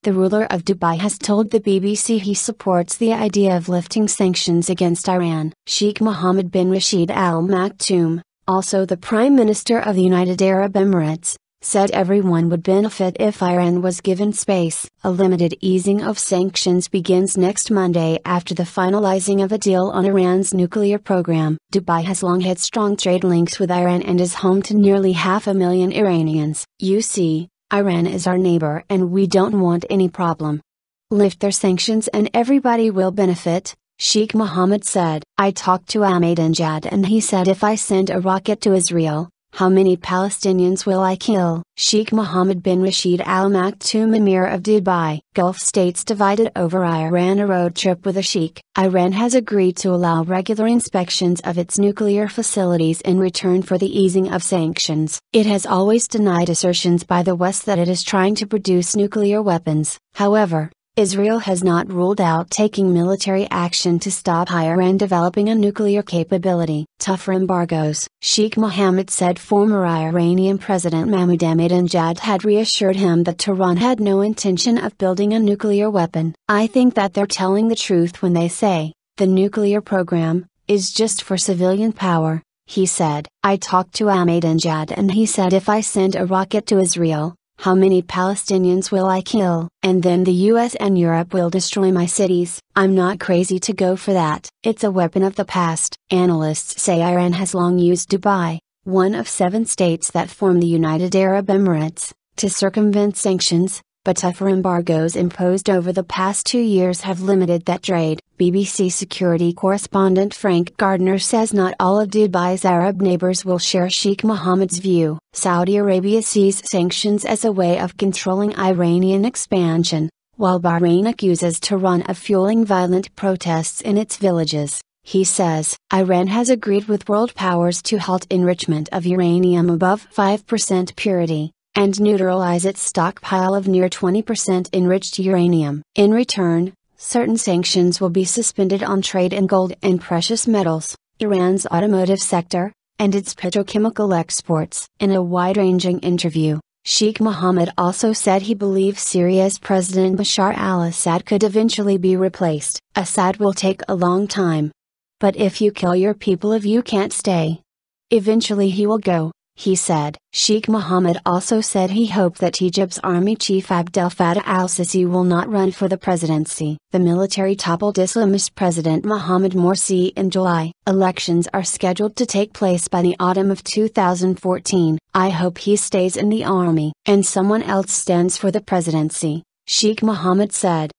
The ruler of Dubai has told the BBC he supports the idea of lifting sanctions against Iran. Sheikh Mohammed bin Rashid al-Maktoum, also the Prime Minister of the United Arab Emirates, said everyone would benefit if Iran was given space. A limited easing of sanctions begins next Monday after the finalising of a deal on Iran's nuclear program. Dubai has long had strong trade links with Iran and is home to nearly 500,000 Iranians. You see, Iran is our neighbour and we don't want any problem. Lift their sanctions and everybody will benefit, Sheikh Mohammed said. I talked to Ahmadinejad and he said if I send a rocket to Israel, how many Palestinians will I kill? Sheikh Mohammed bin Rashid Al Maktoum, Emir of Dubai. Gulf states divided over Iran. A road trip with a sheikh. Iran has agreed to allow regular inspections of its nuclear facilities in return for the easing of sanctions. It has always denied assertions by the West that it is trying to produce nuclear weapons. However, Israel has not ruled out taking military action to stop Iran developing a nuclear capability. Tougher embargoes. Sheikh Mohammed said former Iranian President Ahmadinejad had reassured him that Tehran had no intention of building a nuclear weapon. I think that they're telling the truth when they say, the nuclear program is just for civilian power, he said. I talked to Ahmadinejad and he said if I send a rocket to Israel, how many Palestinians will I kill? And then the US and Europe will destroy my cities. I'm not crazy to go for that. It's a weapon of the past. Analysts say Iran has long used Dubai, one of 7 states that form the United Arab Emirates, to circumvent sanctions, but tougher embargoes imposed over the past 2 years have limited that trade. BBC security correspondent Frank Gardner says not all of Dubai's Arab neighbors will share Sheikh Mohammed's view. Saudi Arabia sees sanctions as a way of controlling Iranian expansion, while Bahrain accuses Tehran of fueling violent protests in its villages. He says, Iran has agreed with world powers to halt enrichment of uranium above 5% purity, and neutralize its stockpile of near 20% enriched uranium. In return, certain sanctions will be suspended on trade in gold and precious metals, Iran's automotive sector, and its petrochemical exports. In a wide-ranging interview, Sheikh Mohammed also said he believes Syria's President Bashar al-Assad could eventually be replaced. Assad will take a long time. But if you kill your people, if you can't stay, eventually he will go, he said. Sheikh Mohammed also said he hoped that Egypt's army chief Abdel Fattah al-Sisi will not run for the presidency. The military toppled Islamist President Mohamed Morsi in July. Elections are scheduled to take place by the autumn of 2014. I hope he stays in the army and someone else stands for the presidency, Sheikh Mohammed said.